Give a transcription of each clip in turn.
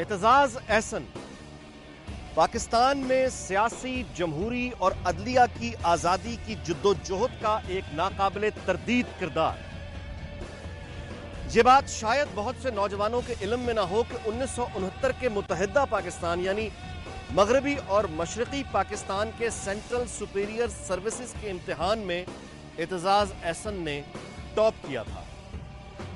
اعتزاز احسن پاکستان میں سیاسی، جمہوری اور عدلیہ کی آزادی کی جدوجہد کا ایک ناقابل تردید کردار۔ یہ بات شاید بہت سے نوجوانوں کے علم میں نہ ہو کہ 1969 کے متحدہ پاکستان یعنی مغربی اور مشرقی پاکستان کے سینٹرل سپیریئر سروسز کے امتحان میں اعتزاز احسن نے ٹاپ کیا تھا،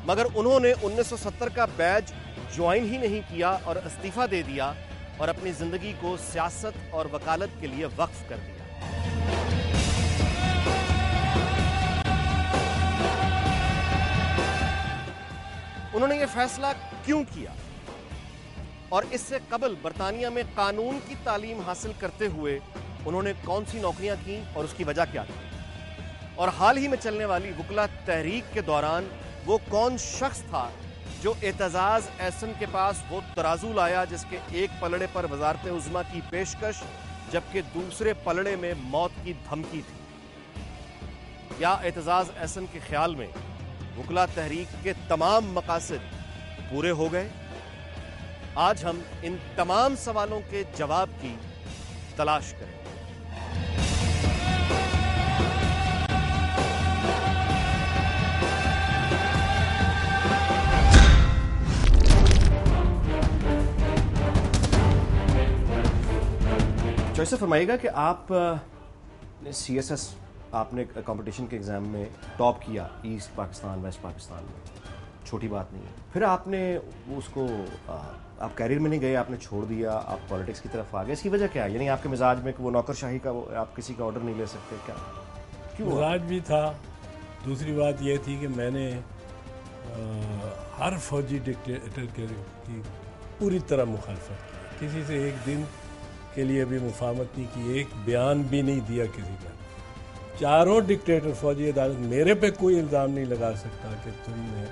مگر انہوں نے 1970 کا بیج جوائن ہی نہیں کیا اور استعفیٰ دے دیا اور اپنی زندگی کو سیاست اور وکالت کے لیے وقف کر دیا۔ انہوں نے یہ فیصلہ کیوں کیا اور اس سے قبل برطانیہ میں قانون کی تعلیم حاصل کرتے ہوئے انہوں نے کون سی نوکریاں کی اور اس کی وجہ کیا تھی، اور حال ہی میں چلنے والی وکلا تحریک کے دوران وہ کون شخص تھا جو اعتزاز احسن کے پاس وہ ترازو لایا جس کے ایک پلڑے پر وزارت عظمیٰ کی پیشکش جبکہ دوسرے پلڑے میں موت کی دھمکی تھی۔ کیا اعتزاز احسن کے خیال میں وکلا تحریک کے تمام مقاصد پورے ہو گئے؟ آج ہم ان تمام سوالوں کے جواب کی تلاش کریں۔ ایسا فرمائیے گا کہ آپ نے سی ایس ایس آپ نے کمپٹیشن کے ایگزام میں ٹاپ کیا ایسٹ پاکستان ویسٹ پاکستان میں، چھوٹی بات نہیں ہے، پھر آپ نے اس کو آپ کیریئر میں نہیں گئے، آپ نے چھوڑ دیا، آپ پالیٹکس کی طرف آ گئے، اس کی وجہ کیا ہے؟ یعنی آپ کے مزاج میں کہ وہ نوکر شاہی کا وہ آپ کسی کا آرڈر نہیں لے سکتے، کیا کیوں؟ مزاج بھی تھا، دوسری بات یہ تھی کہ میں نے ہر فوجی ڈکٹیٹر کی پوری طرح مخالفت کی، کسی سے ایک دن کے لیے بھی مفاہمت نہیں کی، ایک بیان بھی نہیں دیا کسی کا۔ چاروں ڈکٹیٹر فوجی عدالت میرے پہ کوئی الزام نہیں لگا سکتا کہ تم نے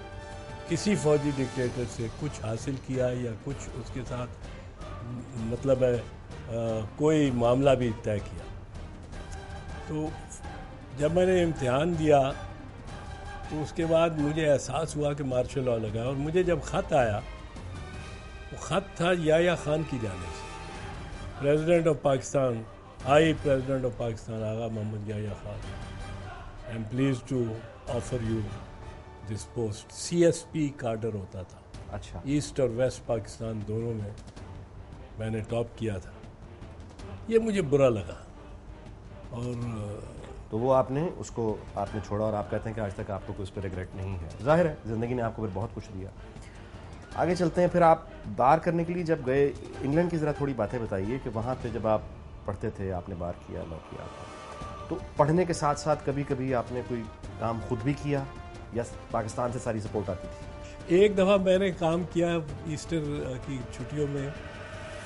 کسی فوجی ڈکٹیٹر سے کچھ حاصل کیا یا کچھ اس کے ساتھ مطلب ہے کوئی معاملہ بھی طے کیا۔ تو جب میں نے امتحان دیا تو اس کے بعد مجھے احساس ہوا کہ مارشل لاء لگا، اور مجھے جب خط آیا وہ خط تھا یحییٰ خان کی جانب سے، president of Pakistan, I president of Pakistan Agha Muhammad Yahya Khan, I am please to offer you this post. C S P cadre ہوتا تھا، اچھا، ایسٹ اور ویسٹ پاکستان دونوں میں نے ٹاپ کیا تھا۔ یہ مجھے برا لگا، اور تو وہ آپ نے اس کو آپ نے چھوڑا، اور آپ کہتے ہیں کہ آج تک آپ کو کوئی اس پہ ریگریٹ نہیں ہے۔ ظاہر ہے زندگی نے آپ کو پھر بہت کچھ دیا۔ آگے چلتے ہیں، پھر آپ بار کرنے کے لیے جب گئے انگلینڈ کی ذرا تھوڑی باتیں بتائیے کہ وہاں پہ جب آپ پڑھتے تھے، آپ نے بار کیا، لا کیا تھا، تو پڑھنے کے ساتھ ساتھ کبھی کبھی آپ نے کوئی کام خود بھی کیا یا پاکستان سے ساری سپورٹ آتی تھی؟ ایک دفعہ میں نے کام کیا ایسٹر کی چھٹیوں میں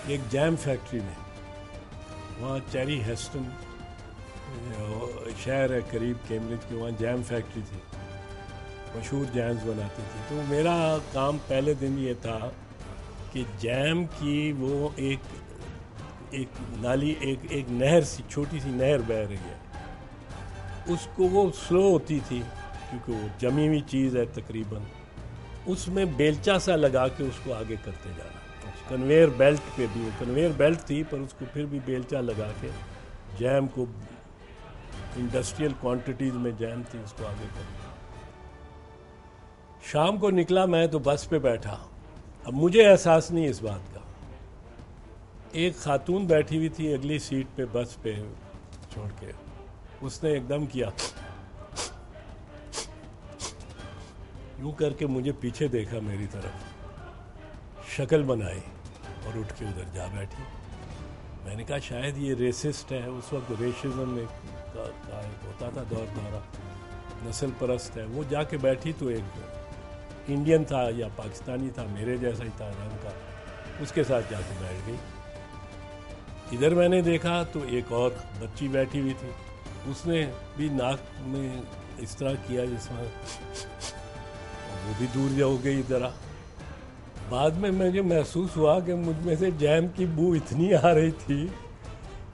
ایک جیم فیکٹری میں، وہاں چیری ہیسٹن شہر ہے قریب کیمبرج کے، وہاں جیم فیکٹری تھی، مشہور جیمز بناتی تھی۔ تو میرا کام پہلے دن یہ تھا کہ جیم کی وہ ایک نالی، ایک نہر سی، چھوٹی سی نہر بہہ رہی ہے، اس کو وہ سلو ہوتی تھی کیونکہ وہ جمی ہوئی چیز ہے تقریباً، اس میں بیلچا سا لگا کے اس کو آگے کرتے جانا، کنویئر بیلٹ پہ بھی، وہ کنویئر بیلٹ تھی پر اس کو پھر بھی بیلچا لگا کے جیم کو، انڈسٹریل کوانٹیٹیز میں جیم تھی، اس کو آگے کرنا۔ شام کو نکلا میں تو بس پہ بیٹھا، اب مجھے احساس نہیں اس بات کا، ایک خاتون بیٹھی ہوئی تھی اگلی سیٹ پہ بس پہ چھوڑ کے، اس نے ایک دم کیا، یوں کر کے مجھے پیچھے دیکھا میری طرف، شکل بنائی اور اٹھ کے ادھر جا بیٹھی۔ میں نے کہا شاید یہ ریسسٹ ہے، اس وقت ریشزم میں ہوتا تھا دورہ، نسل پرست ہے۔ وہ جا کے بیٹھی تو ایک انڈین تھا یا پاکستانی تھا، میرے جیسا ہی تھا رنگ کا، اس کے ساتھ جا کے بیٹھ گئی۔ ادھر میں نے دیکھا تو ایک اور بچی بیٹھی ہوئی تھی، اس نے بھی ناک میں اس طرح کیا جس میں، وہ بھی دور ہو گئی ذرا۔ بعد میں مجھے محسوس ہوا کہ مجھ میں سے جیم کی بو اتنی آ رہی تھی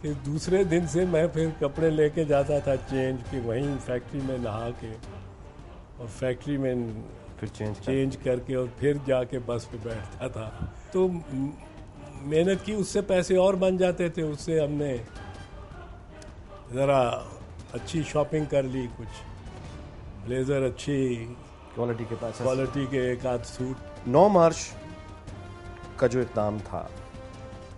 کہ دوسرے دن سے میں پھر کپڑے لے کے جاتا تھا چینج، کہ وہیں فیکٹری میں نہا کے اور فیکٹری میں پھر چینج کر کے اور پھر جا کے بس پہ بیٹھتا تھا. تو محنت کی, اس سے پیسے اور بن جاتے تھے. اس سے ہم نے ذرا اچھی شاپنگ کر لی, کچھ بلیزر اچھی کوالٹی کے ایک آدھ سوٹ. 9 مارچ کا جو اقدام تھا,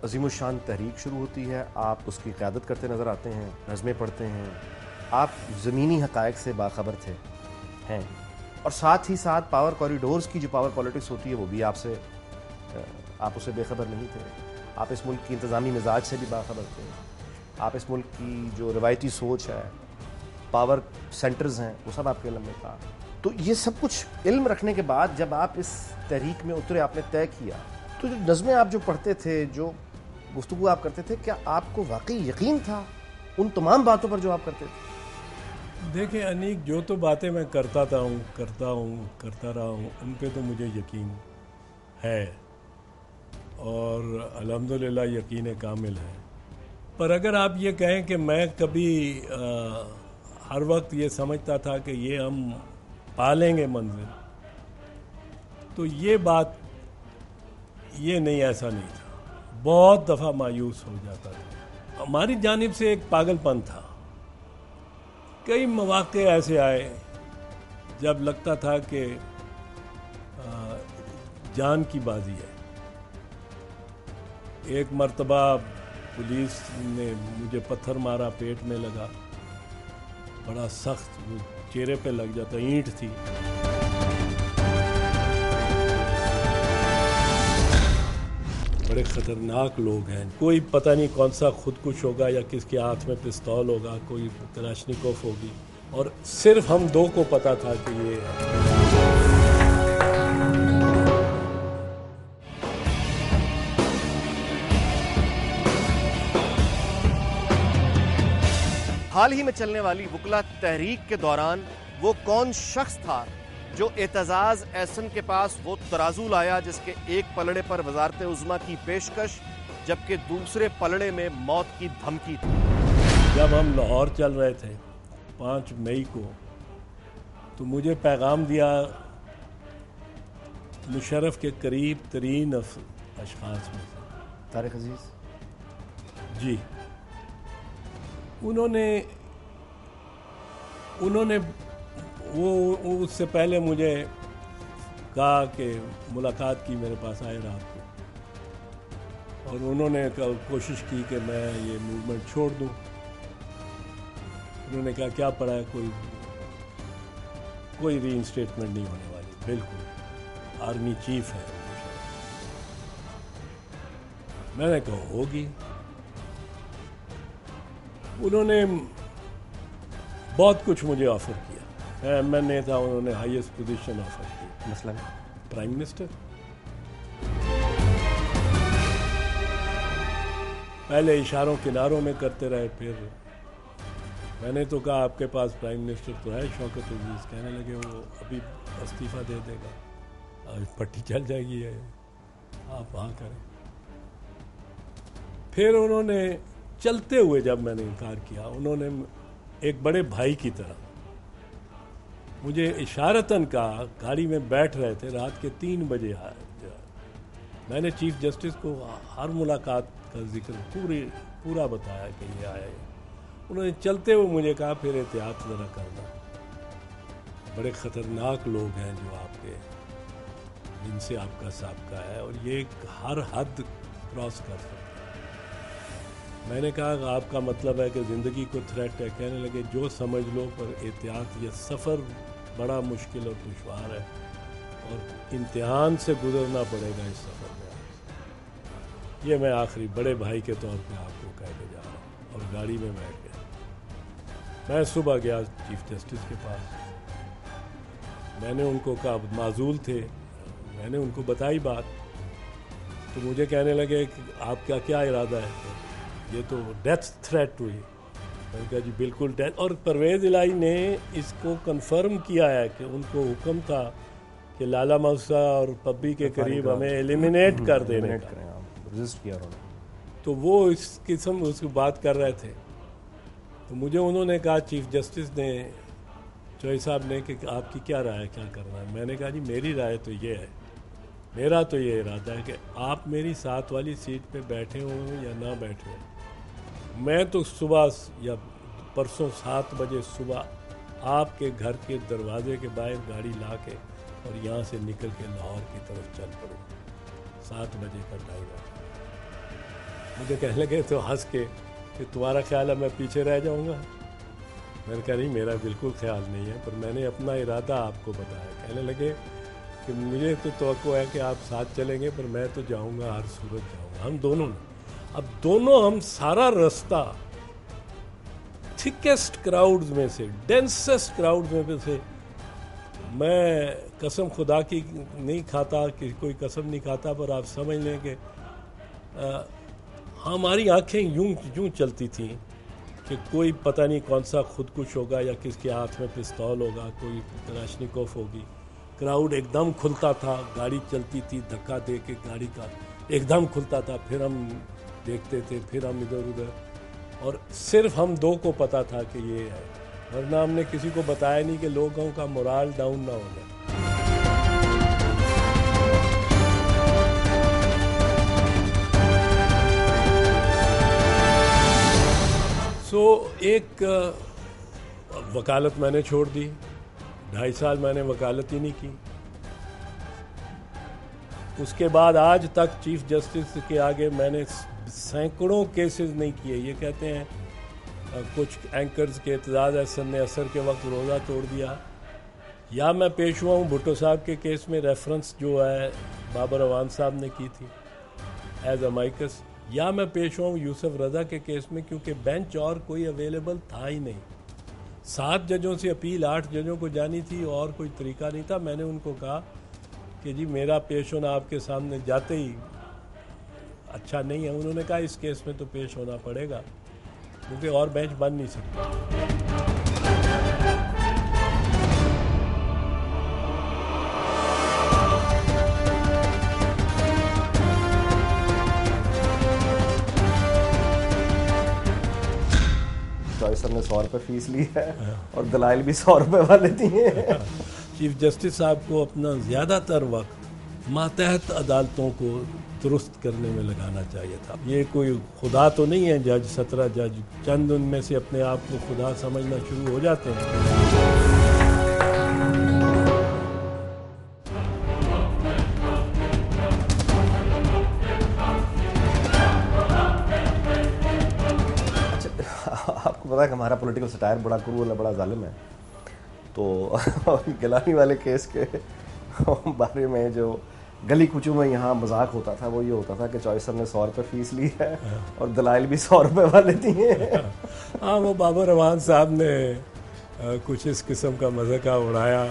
عظیم الشان تحریک شروع ہوتی ہے, آپ اس کی قیادت کرتے نظر آتے ہیں, نظمیں پڑھتے ہیں, آپ زمینی حقائق سے باخبر تھے ہیں, اور ساتھ ہی ساتھ پاور کوریڈورز کی جو پاور پالیٹکس ہوتی ہے وہ بھی آپ اسے بے خبر نہیں تھے. آپ اس ملک کی انتظامی مزاج سے بھی باخبر تھے. آپ اس ملک کی جو روایتی سوچ ہے, پاور سینٹرز ہیں, وہ سب آپ کے علم میں تھا. تو یہ سب کچھ علم رکھنے کے بعد جب آپ اس تحریک میں اترے, آپ نے طے کیا, تو جو نظمیں آپ جو پڑھتے تھے, جو گفتگو آپ کرتے تھے, کیا آپ کو واقعی یقین تھا ان تمام باتوں پر جو آپ کرتے تھے؟ دیکھیں انیک, جو تو باتیں میں کرتا رہا ہوں, ان پہ تو مجھے یقین ہے, اور الحمدللہ یقین کامل ہے. پر اگر آپ یہ کہیں کہ میں کبھی ہر وقت یہ سمجھتا تھا کہ یہ ہم پا لیں گے منزل, تو یہ بات یہ نہیں, ایسا نہیں تھا. بہت دفعہ مایوس ہو جاتا تھا. ہماری جانب سے ایک پاگل پن تھا. کئی مواقع ایسے آئے جب لگتا تھا کہ جان کی بازی ہے. ایک مرتبہ پولیس نے مجھے پتھر مارا, پیٹ میں لگا, بڑا سخت, چہرے پہ لگ جاتا, اینٹ تھی. بڑے خطرناک لوگ ہیں, کوئی پتہ نہیں کون سا خودکش ہوگا یا کس کے ہاتھ میں پستول ہوگا, کوئی کلاشنیکوف ہوگی, اور صرف ہم دو کو پتہ تھا کہ یہ ہے. حال ہی میں چلنے والی وکلا تحریک کے دوران وہ کون شخص تھا جو اعتزاز احسن کے پاس وہ ترازو لایا جس کے ایک پلڑے پر وزارت عظمیٰ کی پیشکش جبکہ دوسرے پلڑے میں موت کی دھمکی تھی؟ جب ہم لاہور چل رہے تھے 5 مئی کو, تو مجھے پیغام دیا مشرف کے قریب ترین اشخاص میں سے, طارق عزیز جی. انہوں نے وہ اس سے پہلے مجھے کہا کہ ملاقات کی میرے پاس آئے رات کو, اور انہوں نے کوشش کی کہ میں یہ موومنٹ چھوڑ دوں. انہوں نے کہا کیا پڑا ہے, کوئی ری انسٹیٹمنٹ نہیں ہونے والی, بالکل آرمی چیف ہے. میں نے کہا ہوگی. انہوں نے بہت کچھ مجھے آفر کیا. میں ایم این اے تھا, انہوں نے ہائیسٹ پوزیشن آفر کی, مثلا پرائم منسٹر. پہلے اشاروں کناروں میں کرتے رہے, پھر میں نے تو کہا آپ کے پاس پرائم منسٹر تو ہے شوکت عزیز. کہنے لگے وہ ابھی استعفیٰ دے دے گا, پٹی چل جائے گی, آپ وہاں کریں. پھر انہوں نے چلتے ہوئے جب میں نے انکار کیا, انہوں نے ایک بڑے بھائی کی طرح مجھے اشارتاً کہا, گاڑی میں بیٹھ رہے تھے, رات کے 3 بجے آئے. میں نے چیف جسٹس کو ہر ملاقات کا ذکر پورا بتایا کہ یہ آئے. انہوں نے چلتے ہوئے مجھے کہا پھر احتیاط ذرا کرنا, بڑے خطرناک لوگ ہیں جو آپ کے, جن سے آپ کا سابقہ ہے, اور یہ ہر حد کراس کر سکتے. میں نے کہا کہ آپ کا مطلب ہے کہ زندگی کو تھریٹ ہے. کہنے لگے جو سمجھ لو, پر احتیاط, یہ سفر بڑا مشکل اور دشوار ہے, اور امتحان سے گزرنا پڑے گا اس سفر میں. یہ میں آخری بڑے بھائی کے طور پہ آپ کو کہہ کے جا رہا ہوں. اور گاڑی میں بیٹھ گیا. میں صبح گیا چیف جسٹس کے پاس. میں نے ان کو کہا, معزول تھے, میں نے ان کو بتائی بات. تو مجھے کہنے لگے کہ آپ کا کیا ارادہ ہے, یہ تو ڈیتھ تھریٹ ہوئی. میں نے کہا جی بالکل ڈیتھ. اور پرویز الہی نے اس کو کنفرم کیا ہے کہ ان کو حکم تھا کہ لالا موسا اور پبی کے قریب ہمیں ایلیمینیٹ کر دینے کا. رجسٹ کیا انہوں نے. تو وہ اس قسم اس کی بات کر رہے تھے. تو مجھے انہوں نے کہا, چیف جسٹس نے چوہی صاحب نے کہ آپ کی کیا رائے ہے، کیا کرنا ہے؟ میں نے کہا جی میری رائے تو یہ ہے، میرا تو یہ ارادہ ہے کہ آپ میری ساتھ والی سیٹ پہ بیٹھے ہوں یا نہ بیٹھے ہوں، میں تو صبح یا پرسوں 7 بجے صبح آپ کے گھر کے دروازے کے باہر گاڑی لا کے اور یہاں سے نکل کے لاہور کی طرف چل پڑوں، 7 بجے کا ٹائم ہے۔ مجھے کہنے لگے تو ہنس کے کہ تمہارا خیال ہے میں پیچھے رہ جاؤں گا؟ میں نے کہا نہیں، میرا بالکل خیال نہیں ہے، پر میں نے اپنا ارادہ آپ کو بتایا۔ کہنے لگے کہ مجھے تو توقع ہے کہ آپ ساتھ چلیں گے، پر میں تو جاؤں گا، ہر صورت جاؤں گا۔ ہم دونوں اب دونوں ہم سارا رستہ تھکسٹ کراؤڈز میں سے، ڈینسسٹ کراؤڈز میں سے، میں قسم خدا کی نہیں کھاتا کہ کوئی قسم نہیں کھاتا، پر آپ سمجھ لیں کہ ہماری آنکھیں یوں چلتی تھیں کہ کوئی پتہ نہیں کون سا خودکش ہوگا یا کس کے ہاتھ میں پستول ہوگا، کوئی کلاشنیکوف ہوگی۔ کراؤڈ ایک دم کھلتا تھا، گاڑی چلتی تھی، دھکا دے کے گاڑی کا ایک دم کھلتا تھا، پھر ہم دیکھتے تھے، پھر ہم ادھر ادھر، اور صرف ہم دو کو پتہ تھا کہ یہ ہے، ورنہ ہم نے کسی کو بتایا نہیں کہ لوگوں کا مورال ڈاؤن نہ ہو جائے۔ ایک وکالت میں نے چھوڑ دی، 2.5 سال میں نے وکالت ہی نہیں کی۔ اس کے بعد آج تک چیف جسٹس کے آگے میں نے سینکڑوں کیسز نہیں کیے۔ یہ کہتے ہیں کچھ اینکرز کے اعتزاز احسن نے عصر کے وقت روزہ توڑ دیا، یا میں پیش ہوا ہوں بھٹو صاحب کے کیس میں، ریفرنس جو ہے بابر اعوان صاحب نے کی تھی ایز امائکس، یا میں پیش ہوا ہوں یوسف رضا کے کیس میں، کیونکہ بینچ اور کوئی اویلیبل تھا ہی نہیں۔ 7 ججوں سے اپیل 8 ججوں کو جانی تھی، اور کوئی طریقہ نہیں تھا۔ میں نے ان کو کہا کہ جی میرا پیش ہونا آپ کے سامنے جاتے ہی اچھا نہیں ہے۔ انہوں نے کہا اس کیس میں تو پیش ہونا پڑے گا، کیونکہ اور بینچ بن نہیں سکتا۔ چوہی صاحب نے 100 روپے فیس لی ہے اور دلائل بھی 100 روپے والے دیے ہیں۔ چیف جسٹس صاحب کو اپنا زیادہ تر وقت ماتحت عدالتوں کو درست کرنے میں لگانا چاہیے تھا۔ یہ کوئی خدا تو نہیں ہے جج، 17 جج چند ان میں سے اپنے آپ کو خدا سمجھنا شروع ہو جاتے ہیں۔ آپ کو پتا ہے کہ ہمارا پولیٹیکل سٹائر بڑا کرول ہے، بڑا ظالم ہے، تو گیلانی والے کیس کے بارے میں جو گلی کوچوں میں یہاں مذاق ہوتا تھا وہ یہ ہوتا تھا کہ چوہی صاحب نے 100 روپے فیس لی ہے اور دلائل بھی 100 روپے والے دیے ہیں۔ ہاں، وہ بابر اعوان صاحب نے کچھ اس قسم کا مذاق اڑایا،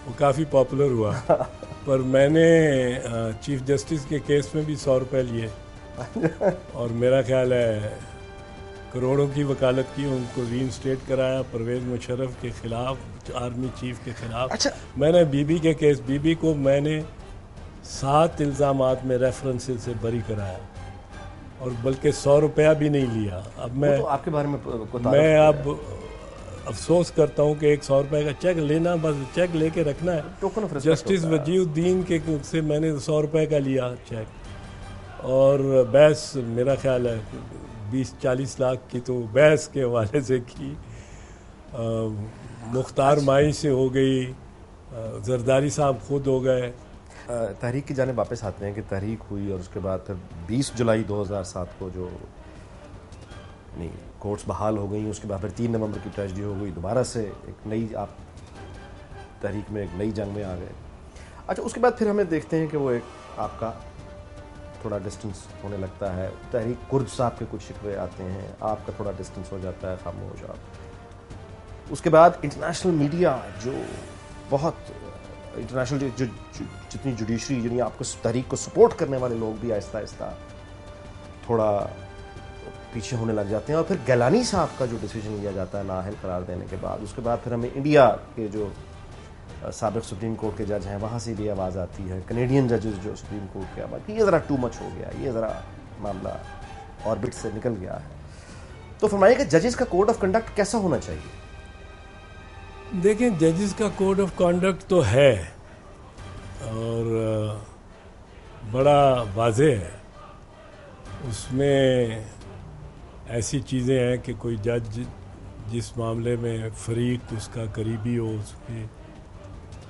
وہ کافی پاپولر ہوا، پر میں نے چیف جسٹس کے کیس میں بھی 100 روپے لیے، اور میرا خیال ہے کروڑوں کی وکالت کی، ان کو ری انسٹیٹ کرایا پرویز مشرف کے خلاف، آرمی چیف کے خلاف۔ میں نے بی بی کے کیس، بی بی کو میں نے 7 الزامات میں ریفرنس سے بری کرایا، اور بلکہ 100 روپیہ بھی نہیں لیا۔ اب میں آپ کے بارے میں اب افسوس کرتا ہوں کہ ایک 100 روپے کا چیک لینا، بس چیک لے کے رکھنا ہے۔ جسٹس وجی الدین کے سے میں نے 100 روپے کا لیا چیک، اور بحث میرا خیال ہے 20-40 لاکھ کی تو بحث کے حوالے سے کی، مختار مائی سے ہو گئی، زرداری صاحب خود ہو گئے۔ تحریک کی جانب واپس آتے ہیں کہ تحریک ہوئی، اور اس کے بعد پھر 20 جولائی 2007 کو جو کورٹس بحال ہو گئیں، اس کے بعد پھر 3 نومبر کی ٹریجڈی ہو گئی، دوبارہ سے ایک نئی آپ تحریک میں ایک نئی جنگ میں آ گئے۔ اچھا، اس کے بعد پھر ہمیں دیکھتے ہیں کہ وہ ایک آپ کا تھوڑا ڈسٹنس ہونے لگتا ہے، تحریک کرد صاحب کے کچھ شکوے آتے ہیں، آپ کا تھوڑا ڈسٹنس ہو جاتا ہے، خاموش آپ۔ اس کے بعد انٹرنیشنل میڈیا جو بہت انٹرنیشنل جتنی جوڈیشری، یعنی آپ کو تحریک کو سپورٹ کرنے والے لوگ بھی آہستہ آہستہ تھوڑا پیچھے ہونے لگ جاتے ہیں، اور پھر گیلانی صاحب کا جو ڈیسیجن لیا جاتا ہے نااہل قرار دینے کے بعد، اس کے بعد پھر ہمیں انڈیا کے جو سابق سپریم کورٹ کے جج ہیں وہاں سے بھی آواز آتی ہے، کینیڈین ججز جو سپریم کورٹ کے آواز، یہ ذرا ٹو مچ ہو گیا، یہ ذرا معاملہ آربٹ سے نکل گیا ہے۔ تو فرمائیے کہ ججز کا کوڈ آف کنڈکٹ کیسا ہونا چاہیے؟ دیکھیں ججز کا کوڈ آف کانڈکٹ تو ہے اور بڑا واضح ہے. اس میں ایسی چیزیں ہیں کہ کوئی جج جس معاملے میں فریق اس کا قریبی ہو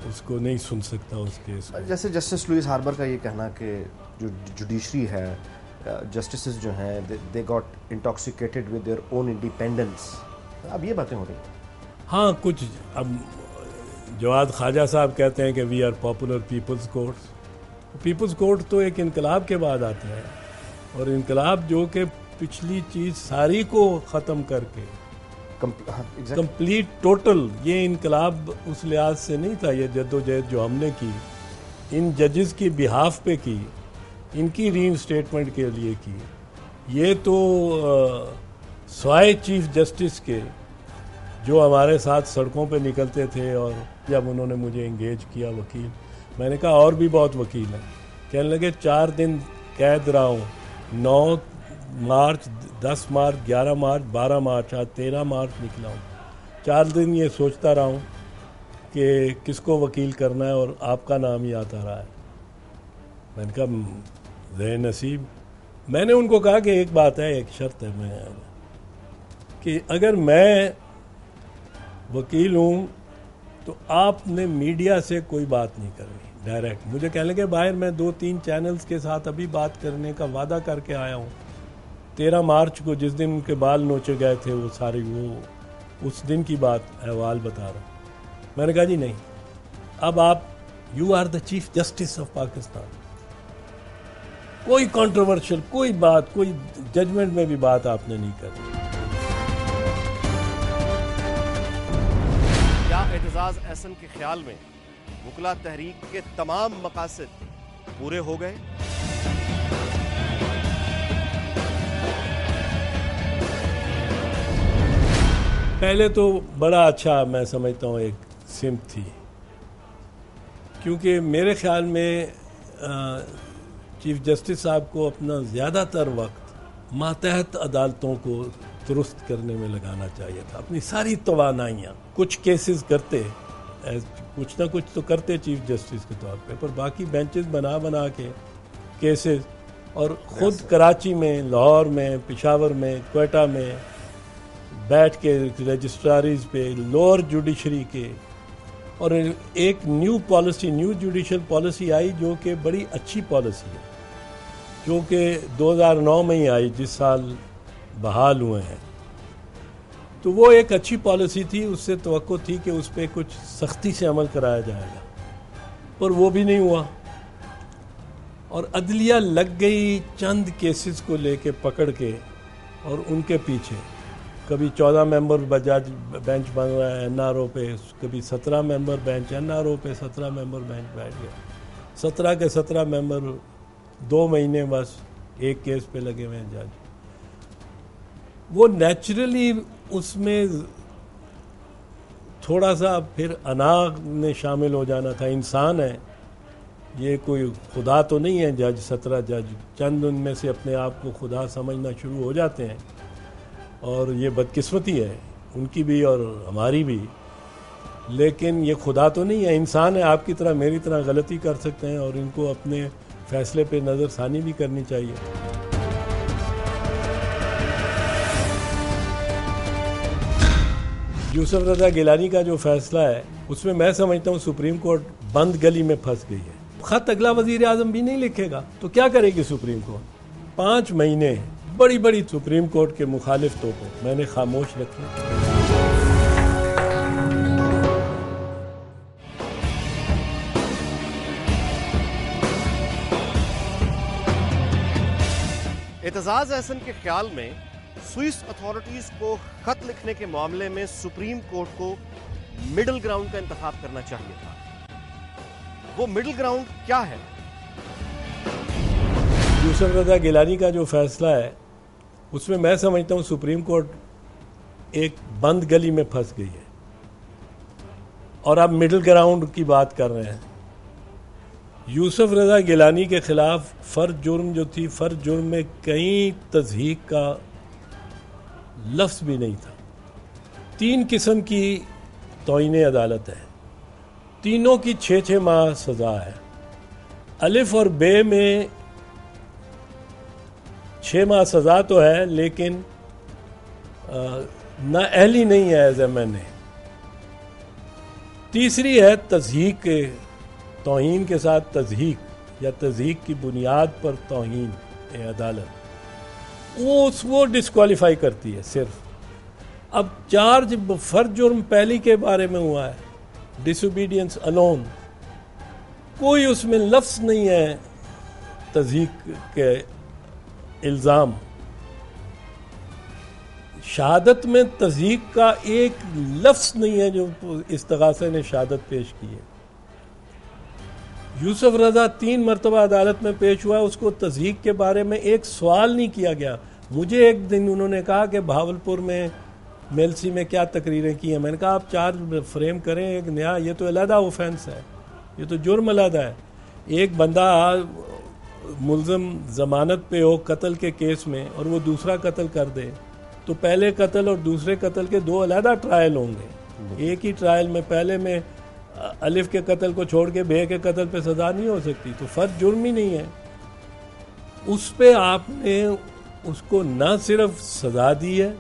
اس کو نہیں سن سکتا اس کیس کو. جیسے جسٹس لوئس ہاربر کا یہ کہنا کہ جو جوڈیشری ہے جسٹسز جو ہیں they got intoxicated with their own independence. اب یہ باتیں ہو رہی ہیں. ہاں کچھ اب جواد خواجہ صاحب کہتے ہیں کہ we are popular people's courts. People's court تو ایک انقلاب کے بعد آتا ہے اور انقلاب جو کہ پچھلی چیز ساری کو ختم کر کے کمپلیٹ ٹوٹل، یہ انقلاب اس لحاظ سے نہیں تھا. یہ جدوجہد جو ہم نے کی ان ججز کی بہاف پہ کی، ان کی ری انسٹیٹمنٹ کے لیے کی. یہ تو سوائے چیف جسٹس کے جو ہمارے ساتھ سڑکوں پہ نکلتے تھے، اور جب انہوں نے مجھے انگیج کیا وکیل، میں نے کہا اور بھی بہت وکیل ہیں. کہنے لگے 4 دن قید رہا ہوں، 9 مارچ 10 مارچ 11 مارچ 12 مارچ آج 13 مارچ نکلا ہوں. 4 دن یہ سوچتا رہا ہوں کہ کس کو وکیل کرنا ہے اور آپ کا نام ہی آتا رہا ہے. میں نے کہا ذہن نصیب. میں نے ان کو کہا کہ ایک بات ہے، ایک شرط ہے کہ اگر میں وکیل ہوں تو آپ نے میڈیا سے کوئی بات نہیں کرنی ڈائریکٹ. مجھے کہنے لگے باہر میں 2-3 چینلز کے ساتھ ابھی بات کرنے کا وعدہ کر کے آیا ہوں. 13 مارچ کو جس دن ان کے بال نوچے گئے تھے وہ ساری وہ اس دن کی بات احوال بتا رہا ہوں. میں نے کہا جی نہیں، اب آپ you are the chief justice of Pakistan, کوئی کنٹروورشل کوئی بات، کوئی ججمنٹ میں بھی بات آپ نے نہیں کرنی. کیا اعتزاز احسن کے خیال میں وکلا تحریک کے تمام مقاصد پورے ہو گئے؟ پہلے تو بڑا اچھا میں سمجھتا ہوں ایک سمت تھی، کیونکہ میرے خیال میں چیف جسٹس صاحب کو اپنا زیادہ تر وقت ماتحت عدالتوں کو درست کرنے میں لگانا چاہیے تھا. اپنی ساری توانائیاں، کچھ کیسز کرتے، کچھ نہ کچھ تو کرتے چیف جسٹس کے طور پہ، پر باقی بینچز بنا کے کیسز، اور خود کراچی میں، لاہور میں، پشاور میں، کوئٹہ میں بیٹھ کے رجسٹراریز پہ لوور جوڈیشری کے. اور ایک نیو جوڈیشل پالیسی آئی جو کہ بڑی اچھی پالیسی ہے، جو کہ 2009 میں ہی آئی، جس سال بحال ہوئے ہیں. تو وہ ایک اچھی پالیسی تھی، اس سے توقع تھی کہ اس پہ کچھ سختی سے عمل کرایا جائے گا، پر وہ بھی نہیں ہوا. اور عدلیہ لگ گئی چند کیسز کو لے کے پکڑ کے، اور ان کے پیچھے کبھی 14 ممبر جج بینچ بن رہا ہے این آر او پہ، کبھی 17 ممبر بینچ این آر او پہ 17 ممبر بینچ بیٹھ گیا. 17 کے 17 ممبر 2 مہینے بس ایک کیس پہ لگے ہوئے ہیں جج. وہ نیچرلی اس میں تھوڑا سا پھر انا نے شامل ہو جانا تھا. انسان ہے، یہ کوئی خدا تو نہیں ہے. جج 17 جج چند ان میں سے اپنے آپ کو خدا سمجھنا شروع ہو جاتے ہیں، اور یہ بدقسمتی ہے ان کی بھی اور ہماری بھی. لیکن یہ خدا تو نہیں ہے، انسان ہے، آپ کی طرح میری طرح غلطی کر سکتے ہیں، اور ان کو اپنے فیصلے پہ نظر ثانی بھی کرنی چاہیے. یوسف رضا گیلانی کا جو فیصلہ ہے اس میں میں سمجھتا ہوں سپریم کورٹ بند گلی میں پھنس گئی ہے. خط اگلا وزیر اعظم بھی نہیں لکھے گا تو کیا کرے گی سپریم کورٹ؟ 5 مہینے بڑی سپریم کورٹ کے مخالف تو میں نے خاموش رکھے. اعتزاز احسن کے خیال میں سوئس اتھارٹیز کو خط لکھنے کے معاملے میں سپریم کورٹ کو مڈل گراؤنڈ کا انتخاب کرنا چاہیے تھا. وہ مڈل گراؤنڈ کیا ہے؟ یوسف رضا گیلانی کا جو فیصلہ ہے اس میں میں سمجھتا ہوں سپریم کورٹ ایک بند گلی میں پھنس گئی ہے، اور اب مڈل گراؤنڈ کی بات کر رہے ہیں. یوسف رضا گیلانی کے خلاف فرد جرم جو تھی، فرد جرم میں کہیں تضحیق کا لفظ بھی نہیں تھا. 3 قسم کی توہین عدالت ہے. تینوں کی 6 ماہ سزا ہے. الف اور بے میں 6 ماہ سزا تو ہے لیکن نااہلی نہیں ہے ایز ایم این اے. تیسری ہے تضحیک، توہین کے ساتھ تضحیک یا تضحیک کی بنیاد پر توہین عدالت، وہ ڈسکوالیفائی کرتی ہے صرف. اب چارج فرد جرم پہلی کے بارے میں ہوا ہے، ڈس اوبیڈینس الون، کوئی اس میں لفظ نہیں ہے تضحیک کے الزام. شہادت میں تضحیک کا ایک لفظ نہیں ہے جو استغاثے نے شہادت پیش کی ہے. یوسف رضا 3 مرتبہ عدالت میں پیش ہوا، اس کو تضحیک کے بارے میں ایک سوال نہیں کیا گیا. مجھے ایک دن انہوں نے کہا کہ بھاولپور میں میلسی میں کیا تقریریں کی ہیں. میں نے کہا آپ چارج فریم کریں ایک نیا، یہ تو علیحدہ اوفینس ہے، یہ تو جرم علیحدہ ہے. ایک بندہ ملزم ضمانت پہ ہو قتل کے کیس میں اور وہ دوسرا قتل کر دے تو پہلے قتل اور دوسرے قتل کے 2 علیحدہ ٹرائل ہوں گے. ایک ہی ٹرائل میں پہلے میں الف کے قتل کو چھوڑ کے بے کے قتل پہ سزا نہیں ہو سکتی. تو فرد جرم ہی نہیں ہے. اس پہ آپ نے اس کو نہ صرف سزا دی ہے،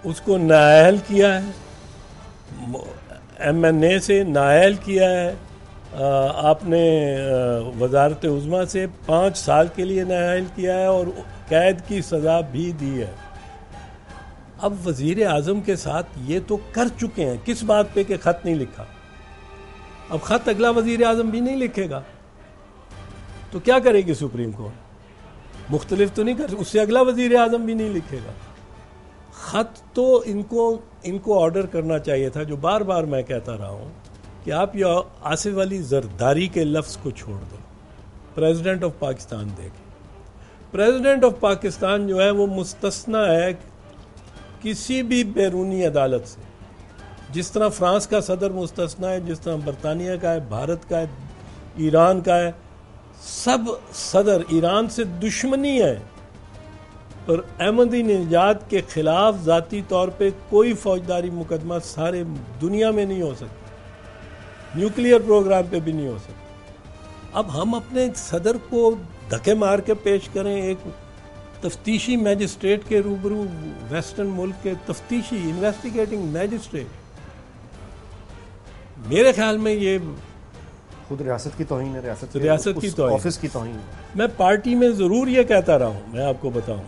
اس کو نااہل کیا ہے، ایم این اے سے نااہل کیا ہے. آپ نے وزارت عظمیٰ سے 5 سال کے لیے نااہل کیا ہے اور قید کی سزا بھی دی ہے. اب وزیر اعظم کے ساتھ یہ تو کر چکے ہیں. کس بات پہ کہ خط نہیں لکھا. اب خط اگلا وزیر اعظم بھی نہیں لکھے گا تو کیا کرے گی سپریم کورٹ؟ مختلف تو نہیں کر، اس سے اگلا وزیر اعظم بھی نہیں لکھے گا. خط تو ان کو آرڈر کرنا چاہیے تھا، جو بار بار میں کہتا رہا ہوں کہ آپ یہ آصف علی زرداری کے لفظ کو چھوڑ دو. پریزیڈنٹ آف پاکستان دیکھیں، پریزیڈنٹ آف پاکستان جو ہے وہ مستثنیٰ ہے کسی بھی بیرونی عدالت سے. جس طرح فرانس کا صدر مستثنیٰ ہے، جس طرح برطانیہ کا ہے، بھارت کا ہے، ایران کا ہے. سب صدر ایران سے دشمنی ہے، پر احمدی نژاد کے خلاف ذاتی طور پہ کوئی فوجداری مقدمہ سارے دنیا میں نہیں ہو سکتا. نیوکلیئر پروگرام پہ بھی نہیں ہو سکتا. اب ہم اپنے صدر کو دھکے مار کے پیش کریں ایک تفتیشی میجسٹریٹ کے روبرو، ویسٹرن ملک کے تفتیشی انویسٹیگیٹنگ میجسٹریٹ. میرے خیال میں یہ خود ریاست کی توہین ہے، ریاست کی توہین، آفس کی توہین. میں پارٹی میں ضرور یہ کہتا رہا ہوں. میں آپ کو بتاؤں،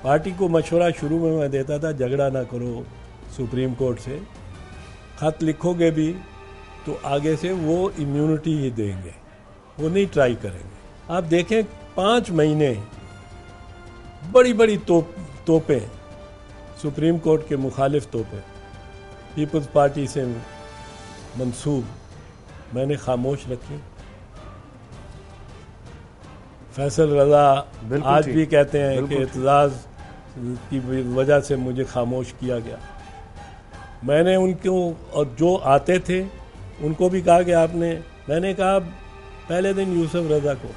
پارٹی کو مشورہ شروع میں دیتا تھا جھگڑا نہ کرو سپریم کورٹ سے، خط لکھو گے بھی تو آگے سے وہ امیونٹی ہی دیں گے، وہ نہیں ٹرائی کریں گے. آپ دیکھیں 5 مہینے بڑی بڑی توپیں، سپریم کورٹ کے مخالف توپیں پیپلز پارٹی سے منسوب، میں نے خاموش رکھی. فیصل رضا آج بھی کہتے ہیں کہ اعتزاز کی وجہ سے مجھے خاموش کیا گیا. میں نے ان کو، اور جو آتے تھے ان کو بھی کہا کہ آپ نے، میں نے کہا پہلے دن یوسف رضا کو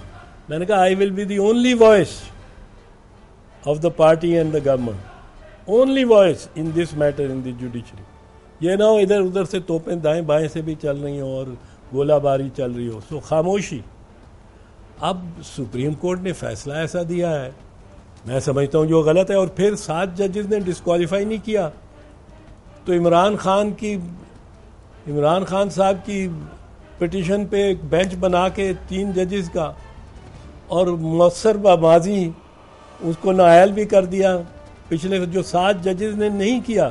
میں نے کہا I will be the only voice of the party and the government, only voice in this matter in the judiciary. یہ نہ ہو ادھر ادھر سے توپیں دائیں بائیں سے بھی چل رہی ہوں اور گولہ باری چل رہی ہو. سو خاموشی. اب سپریم کورٹ نے فیصلہ ایسا دیا ہے، میں سمجھتا ہوں جو غلط ہے. اور پھر 7 ججز نے ڈسکوالیفائی نہیں کیا تو عمران خان صاحب کی پٹیشن پہ ایک بینچ بنا کے 3 ججز کا، اور مؤثر ماضی اس کو نااہل بھی کر دیا. پچھلے جو 7 ججز نے نہیں کیا،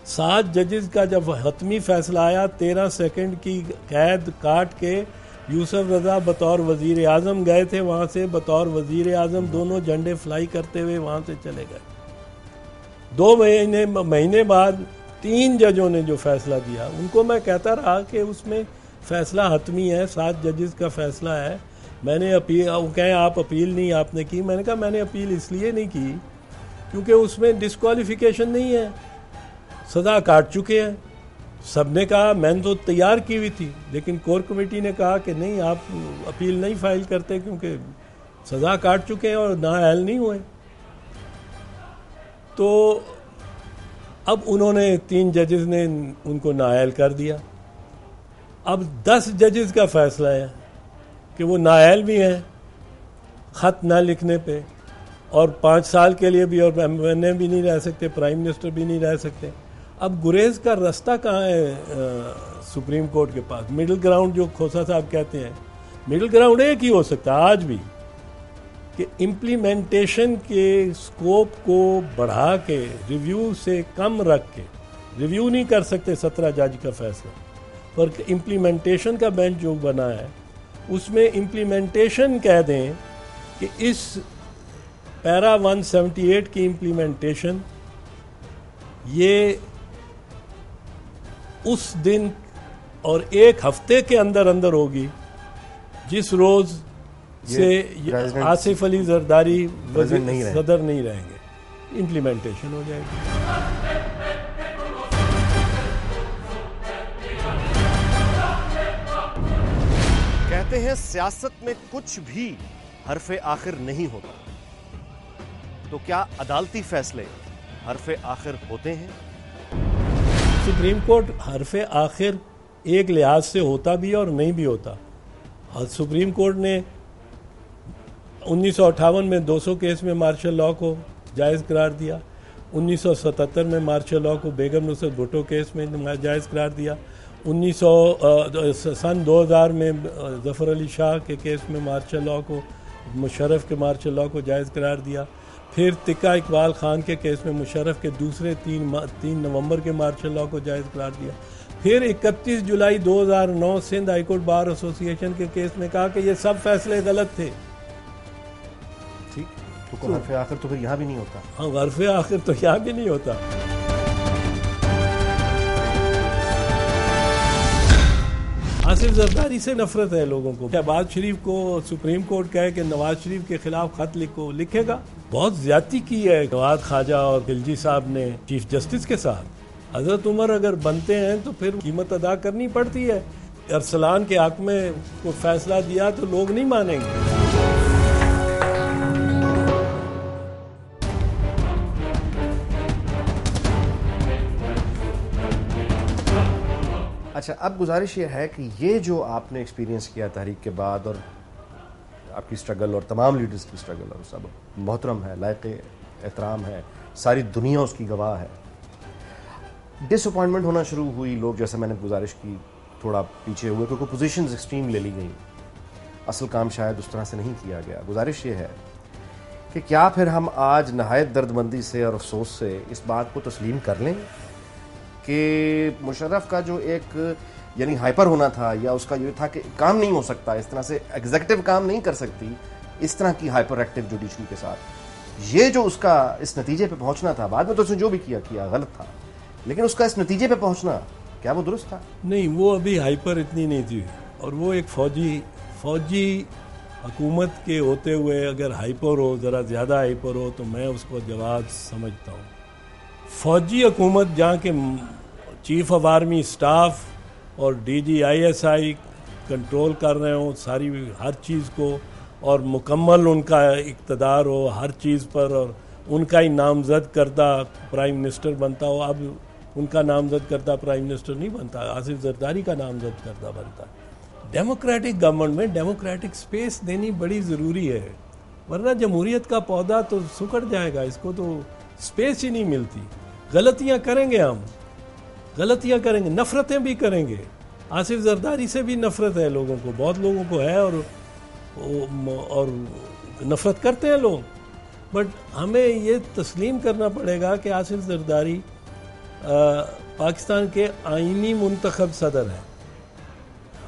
7 ججز کا جب حتمی فیصلہ آیا 13 سیکنڈ کی قید کاٹ کے یوسف رضا بطور وزیر اعظم گئے تھے وہاں سے، بطور وزیر اعظم دونوں جھنڈے فلائی کرتے ہوئے وہاں سے چلے گئے. 2 مہینے بعد 3 ججوں نے جو فیصلہ دیا، ان کو میں کہتا رہا کہ اس میں فیصلہ حتمی ہے، 7 ججز کا فیصلہ ہے. میں نے اپیل، وہ کہیں آپ اپیل نہیں آپ نے کی. میں نے کہا میں نے اپیل اس لیے نہیں کی کیونکہ اس میں ڈسکوالیفیکیشن نہیں ہے، سزا کاٹ چکے ہیں. سب نے کہا، میں نے تو تیار کی ہوئی تھی لیکن کور کمیٹی نے کہا کہ نہیں آپ اپیل نہیں فائل کرتے کیونکہ سزا کاٹ چکے ہیں اور نااہل نہیں ہوئے. تو اب انہوں نے 3 ججز نے ان کو نااہل کر دیا. اب 10 ججز کا فیصلہ ہے کہ وہ نااہل بھی ہیں خط نہ لکھنے پہ, اور 5 سال کے لیے بھی, اور ایم بھی نہیں رہ سکتے, پرائم منسٹر بھی نہیں رہ سکتے. اب گریز کا رستہ کہاں ہے سپریم کورٹ کے پاس؟ مڈل گراؤنڈ جو کھوسا صاحب کہتے ہیں, مڈل گراؤنڈ ایک ہی ہو سکتا ہے آج بھی, کہ امپلیمنٹیشن کے اسکوپ کو بڑھا کے ریویو سے کم رکھ کے, ریویو نہیں کر سکتے 17 جج کا فیصلہ, پر امپلیمنٹیشن کا بینچ جو بنا ہے اس میں امپلیمنٹیشن کہہ دیں کہ اس پیرا 178 کی امپلیمنٹیشن یہ اس دن اور 1 ہفتے کے اندر اندر ہوگی جس روز سے آصف علی زرداری صدر نہیں رہیں گے, امپلیمنٹیشن ہو جائے گی. کہتے ہیں سیاست میں کچھ بھی حرف آخر نہیں ہوتا, تو کیا عدالتی فیصلے حرف آخر ہوتے ہیں؟ سپریم کورٹ حرف آخر ایک لحاظ سے ہوتا بھی اور نہیں بھی ہوتا. سپریم کورٹ نے 1958 میں 200 کیس میں مارشل لاء کو جائز قرار دیا, 1977 میں مارشل لاء کو بیگم نصرت بھٹو کیس میں جائز قرار دیا, سن 2000 میں ظفر علی شاہ کے کیس میں مارشل لاء کو, مشرف کے مارشل لاء کو جائز قرار دیا, پھر تکا اقبال خان کے کیس میں مشرف کے دوسرے 3 نومبر کے مارشل لاء کو جائز قرار دیا, پھر 31 جولائی 2009 سندھ ہائی کورٹ بار ایسوسی ایشن کے کیس میں کہا کہ یہ سب فیصلے غلط تھے. ٹھیک, تو حرف آخر تو پھر یہاں بھی نہیں ہوتا. ہاں, حرف آخر تو یہاں بھی نہیں ہوتا. آصف زرداری سے نفرت ہے لوگوں کو. شہباز شریف کو سپریم کورٹ کہے کہ نواز شریف کے خلاف خط لکھو, لکھے گا؟ بہت زیادتی کی ہے نواز خواجہ اور خلجی صاحب نے چیف جسٹس کے ساتھ. حضرت عمر اگر بنتے ہیں تو پھر قیمت ادا کرنی پڑتی ہے. ارسلان کے حق میں کوئی فیصلہ دیا تو لوگ نہیں مانیں گے. اچھا, اب گزارش یہ ہے کہ یہ جو آپ نے ایکسپیرینس کیا تحریک کے بعد, اور آپ کی سٹرگل اور تمام لیڈرز کی سٹرگل, اور سب محترم ہے, لائق احترام ہے, ساری دنیا اس کی گواہ ہے. ڈس اپوائنٹمنٹ ہونا شروع ہوئی, لوگ جیسے میں نے گزارش کی تھوڑا پیچھے ہوئے کیونکہ پوزیشنز ایکسٹریم لے لی گئیں, اصل کام شاید اس طرح سے نہیں کیا گیا. گزارش یہ ہے کہ کیا پھر ہم آج نہایت درد مندی سے اور افسوس سے اس بات کو تسلیم کر لیں کہ مشرف کا جو ایک یعنی ہائپر ہونا تھا, یا اس کا یہ تھا کہ کام نہیں ہو سکتا اس طرح سے, ایگزیکٹو کام نہیں کر سکتی اس طرح کی ہائپر ایکٹیو جوڈیشری کے ساتھ, یہ جو اس کا اس نتیجے پہ پہنچنا تھا, بعد میں تو اس نے جو بھی کیا غلط تھا, لیکن اس کا اس نتیجے پہ پہنچنا کیا وہ درست تھا؟ نہیں, وہ ابھی ہائپر اتنی نہیں تھی, اور وہ ایک فوجی حکومت کے ہوتے ہوئے اگر ہائپر ہو, ذرا زیادہ ہائپر ہو, تو میں اس کو جواز سمجھتا ہوں. فوجی حکومت جہاں کے چیف آف آرمی اسٹاف اور ڈی جی ISI کنٹرول کر رہے ہوں ساری ہر چیز کو, اور مکمل ان کا اقتدار ہو ہر چیز پر, اور ان کا ہی نامزد کردہ پرائم منسٹر بنتا ہو. اب ان کا نامزد کردہ پرائم منسٹر نہیں بنتا, آصف زرداری کا نامزد کردہ بنتا. ڈیموکریٹک گورنمنٹ میں ڈیموکریٹک سپیس دینی بڑی ضروری ہے, ورنہ جمہوریت کا پودا تو سکڑ جائے گا, اس کو تو سپیس ہی نہیں ملتی. غلطیاں کریں گے, ہم غلطیاں کریں گے, نفرتیں بھی کریں گے. آصف زرداری سے بھی نفرت ہے لوگوں کو, بہت لوگوں کو ہے, اور نفرت کرتے ہیں لوگ. بٹ ہمیں یہ تسلیم کرنا پڑے گا کہ آصف زرداری پاکستان کے آئینی منتخب صدر ہیں.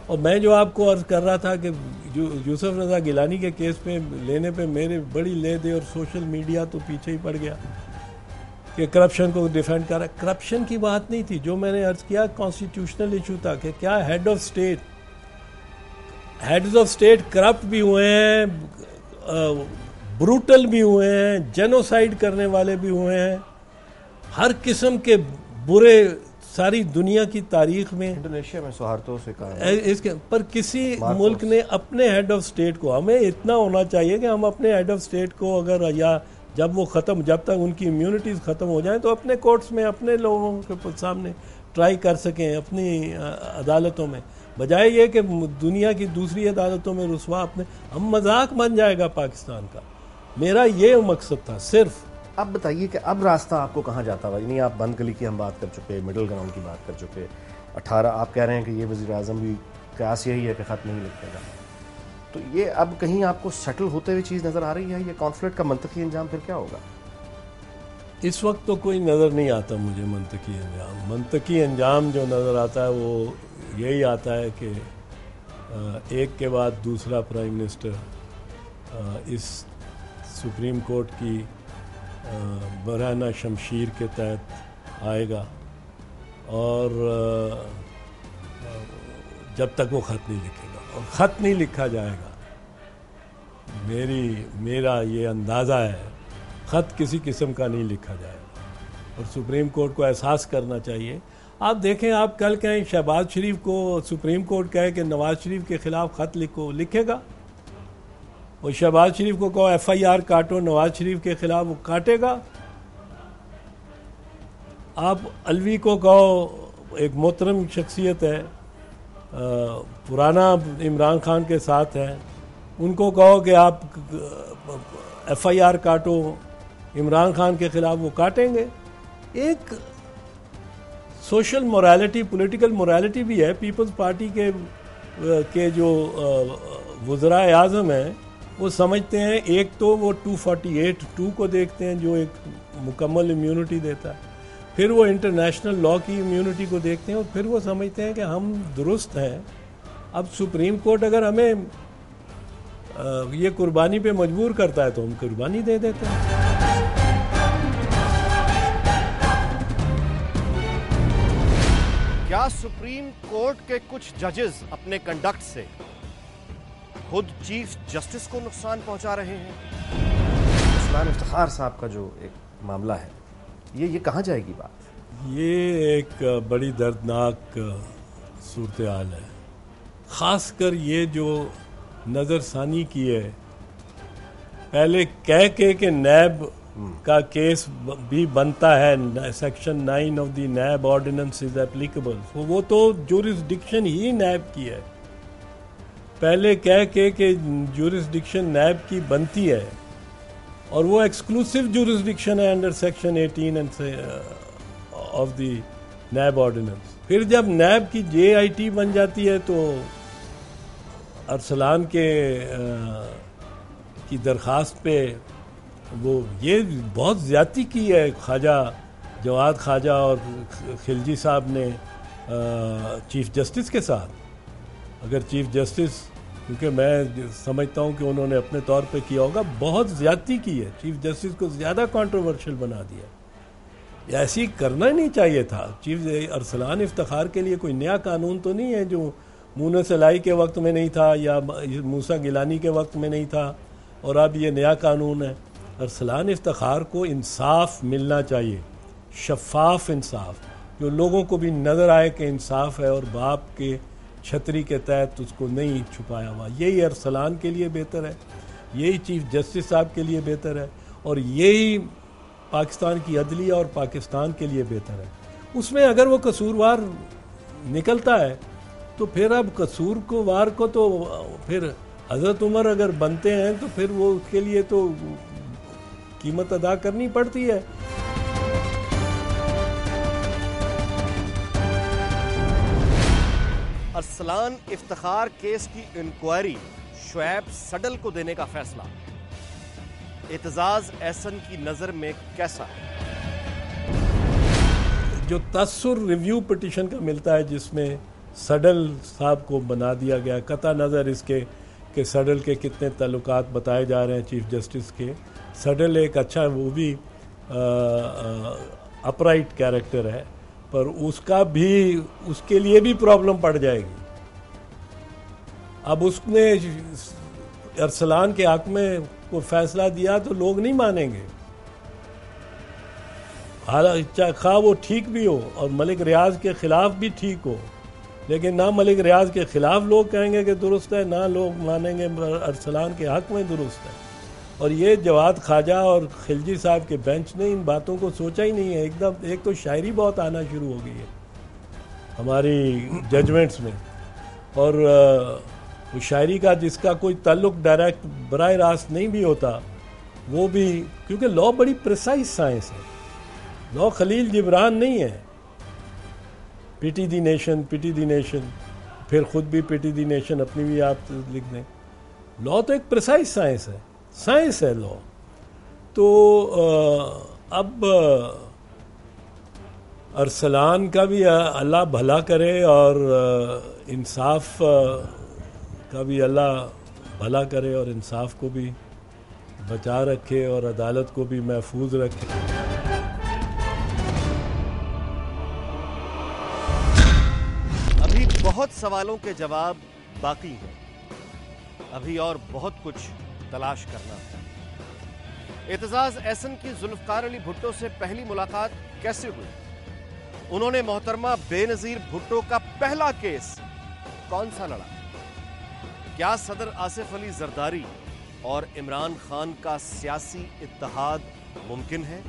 اور میں جو آپ کو عرض کر رہا تھا کہ یوسف رضا گیلانی کے کیس پہ لینے پہ میرے بڑی لے دے, اور سوشل میڈیا تو پیچھے ہی پڑ گیا کہ کرپشن کو ڈیفینڈ کر رہا ہے. کرپشن کی بات نہیں تھی, جو میں نے عرض کیا کانسٹیٹیوشنل ایشو تھا کہ کیا ہیڈز آف اسٹیٹ کرپٹ بھی ہوئے ہیں, بروٹل بھی ہوئے ہیں, جینوسائیڈ کرنے والے بھی ہوئے ہیں, ہر قسم کے برے ساری دنیا کی تاریخ میں. انڈونیشیا میں سہارتوں سے کہا اس کے پر کسی ملک نے اپنے ہیڈ آف اسٹیٹ کو, ہمیں اتنا ہونا چاہیے کہ ہم اپنے ہیڈ آف اسٹیٹ کو اگر یا جب تک ان کی امیونٹیز ختم ہو جائیں تو اپنے کورٹس میں اپنے لوگوں کے سامنے ٹرائی کر سکیں اپنی عدالتوں میں، بجائے یہ کہ دنیا کی دوسری عدالتوں میں رسوا اپنے ہم مذاق بن جائے گا پاکستان کا. میرا یہ مقصد تھا صرف. اب بتائیے کہ اب راستہ آپ کو کہاں جاتا ہوا؟ یعنی آپ بند گلی کی ہم بات کر چکے، مڈل گراؤنڈ کی بات کر چکے، 18 آپ کہہ رہے ہیں کہ یہ وزیر اعظم بھی قیاس یہی ہے کہ خط نہیں لکھے گا، تو یہ اب کہیں آپ کو سیٹل ہوتے ہوئے چیز نظر آ رہی ہے؟ یہ کانفلکٹ کا منطقی انجام پھر کیا ہوگا؟ اس وقت تو کوئی نظر نہیں آتا مجھے منطقی انجام جو نظر آتا ہے وہ یہی آتا ہے کہ ایک کے بعد دوسرا پرائم منسٹر اس سپریم کورٹ کی برہنہ شمشیر کے تحت آئے گا، اور جب تک وہ خط نہیں لکھے گا، اور خط نہیں لکھا جائے گا، میرا یہ اندازہ ہے خط کسی قسم کا نہیں لکھا جائے گا. اور سپریم کورٹ کو احساس کرنا چاہیے. آپ دیکھیں، آپ کل کہیں شہباز شریف کو سپریم کورٹ کہے کہ نواز شریف کے خلاف خط لکھے گا، اور شہباز شریف کو کہو ایف آئی آر کاٹو نواز شریف کے خلاف، وہ کاٹے گا. آپ الوی کو کہو، ایک محترم شخصیت ہے، پرانا عمران خان کے ساتھ ہے، ان کو کہو کہ آپ ایف آئی آر کاٹو عمران خان کے خلاف، وہ کاٹیں گے. ایک سوشل مورالٹی، پولیٹیکل مورالٹی بھی ہے. پیپلز پارٹی کے جو وزراء اعظم ہیں وہ سمجھتے ہیں، ایک تو وہ 248(2) کو دیکھتے ہیں جو ایک مکمل امیونٹی دیتا ہے، پھر وہ انٹرنیشنل لا کی امیونٹی کو دیکھتے ہیں، اور پھر وہ سمجھتے ہیں کہ ہم درست ہیں. اب سپریم کورٹ اگر ہمیں یہ قربانی پہ مجبور کرتا ہے تو ہم قربانی دے دیتے ہیں. کیا سپریم کورٹ کے کچھ ججز اپنے کنڈکٹ سے خود چیف جسٹس کو نقصان پہنچا رہے ہیں؟ ارسلان افتخار صاحب کا جو ایک معاملہ ہے، یہ کہاں جائے گی بات؟ یہ ایک بڑی دردناک صورتحال ہے. خاص کر یہ جو نظر ثانی کی ہے، پہلے کہہ کے کہ نیب کا کیس بھی بنتا ہے، section 9 of the NAB ordinance is applicable, وہ تو جورسڈکشن ہی نیب کی ہے. پہلے کہہ کے کہ جورسڈکشن نیب کی بنتی ہے، اور وہ ایکسکلوسیو جورسڈکشن ہے under section 18 of the NAB ordinance. پھر جب نیب کی جے آئی ٹی بن جاتی ہے تو ارسلان کی درخواست پہ وہ یہ بہت زیادتی کی ہے خواجہ جواد خواجہ اور خلجی صاحب نے چیف جسٹس کے ساتھ. اگر چیف جسٹس، کیونکہ میں سمجھتا ہوں کہ انہوں نے اپنے طور پہ کیا ہوگا، بہت زیادتی کی ہے، چیف جسٹس کو زیادہ کنٹروورشل بنا دیا. ایسی کرنا ہی نہیں چاہیے تھا. چیف ارسلان افتخار کے لیے کوئی نیا قانون تو نہیں ہے جو مونس الائی کے وقت میں نہیں تھا یا موسیٰ گیلانی کے وقت میں نہیں تھا اور اب یہ نیا قانون ہے. ارسلان افتخار کو انصاف ملنا چاہیے، شفاف انصاف، جو لوگوں کو بھی نظر آئے کہ انصاف ہے اور باپ کے چھتری کے تحت اس کو نہیں چھپایا ہوا. یہی ارسلان کے لیے بہتر ہے، یہی چیف جسٹس صاحب کے لیے بہتر ہے، اور یہی پاکستان کی عدلیہ اور پاکستان کے لیے بہتر ہے. اس میں اگر وہ قصوروار نکلتا ہے تو پھر اب قصوروار کو تو پھر حضرت عمر اگر بنتے ہیں تو پھر وہ اس کے لیے تو قیمت ادا کرنی پڑتی ہے. ارسلان افتخار کیس کی انکوائری شعیب سڈل کو دینے کا فیصلہ اعتزاز احسن کی نظر میں کیسا ہے؟ جو تاثر ریویو پٹیشن کا ملتا ہے جس میں سڈل صاحب کو بنا دیا گیا، قطع نظر اس کے کہ سڈل کے کتنے تعلقات بتائے جا رہے ہیں چیف جسٹس کے. سڈل ایک اچھا، وہ بھی اپرائٹ کیریکٹر ہے، پر اس کے لیے بھی پرابلم پڑ جائے گی. اب اس نے ارسلان کے حق میں کوئی فیصلہ دیا تو لوگ نہیں مانیں گے، حالانکہ خواہ وہ ٹھیک بھی ہو اور ملک ریاض کے خلاف بھی ٹھیک ہو، لیکن نہ ملک ریاض کے خلاف لوگ کہیں گے کہ درست ہے، نہ لوگ مانیں گے ارسلان کے حق میں درست ہے. اور یہ جواد خواجہ اور خلجی صاحب کے بینچ نے ان باتوں کو سوچا ہی نہیں ہے. ایک تو شاعری بہت آنا شروع ہو گئی ہے ہماری ججمنٹس میں, اور وہ شاعری کا جس کا کوئی تعلق ڈائریکٹ براہ راست نہیں بھی ہوتا وہ بھی, کیونکہ لا بڑی پریسائز سائنس ہے. لا خلیل جبران نہیں ہے, پیٹی دی نیشن, پیٹی دی نیشن, پھر خود بھی پیٹی دی نیشن اپنی بھی آپ لکھ دیں. لا تو ایک پریسائز سائنس ہے, سائنس ہے لا. تو اب ارسلان کا بھی اللہ بھلا کرے اور انصاف کا بھی اللہ بھلا کرے اور انصاف کو بھی بچا رکھے اور عدالت کو بھی محفوظ رکھے. ابھی بہت سوالوں کے جواب باقی ہیں, ابھی اور بہت کچھ تلاش کرنا ہے. اعتزاز احسن کی ذوالفقار علی بھٹو سے پہلی ملاقات کیسے ہوئی؟ انہوں نے محترمہ بے نظیر بھٹو کا پہلا کیس کون سا لڑا؟ کیا صدر آصف علی زرداری اور عمران خان کا سیاسی اتحاد ممکن ہے؟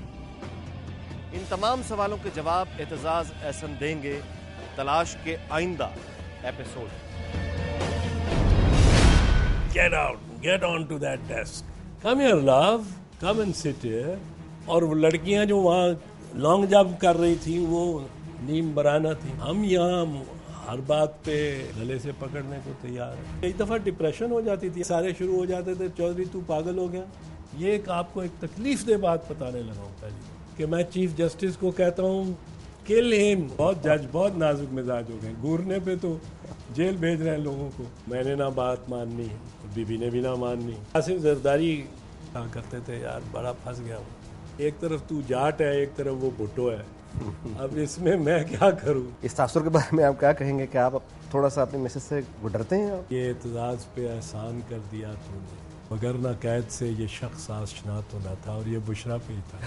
ان تمام سوالوں کے جواب اعتزاز احسن دیں گے تلاش کے آئندہ episode. Get out, get on to that desk. Come here, love. Come and sit here. اور وہ لڑکیاں جو وہاں لانگ جمپ کر رہی تھیں وہ نیم برانہ تھیں. ہم یہاں ہر بات پہ گلے سے پکڑنے کو تیار ہیں. ایک دفعہ ڈپریشن ہو جاتی تھی, سارے شروع ہو جاتے تھے چودھری تو پاگل ہو گیا. یہ ایک آپ کو ایک تکلیف دہ بات بتانے لگا ہوں پہلی, کہ میں چیف جسٹس کو کہتا ہوں کل ہم. بہت جج بہت نازک مزاج ہو گئے, گورنے پہ تو جیل بھیج رہے ہیں لوگوں کو. میں نے نہ بات ماننی, بی بی نے بھی نہ ماننی. آصف زرداری کہا کرتے تھے یار بڑا پھنس گیا ہوں, ایک طرف تو جاٹ ہے ایک طرف وہ بھٹو ہے, اب اس میں کیا کروں. اس تاثر کے بارے میں آپ کیا کہیں گے کہ آپ تھوڑا سا اپنی مسز سے ڈرتے ہیں؟ یہ اعتزاز پہ احسان کر دیا تو نے, مگر نہ قید سے یہ شخص آشنا تو نہ تھا, اور یہ بشرا پہ ہی تھا.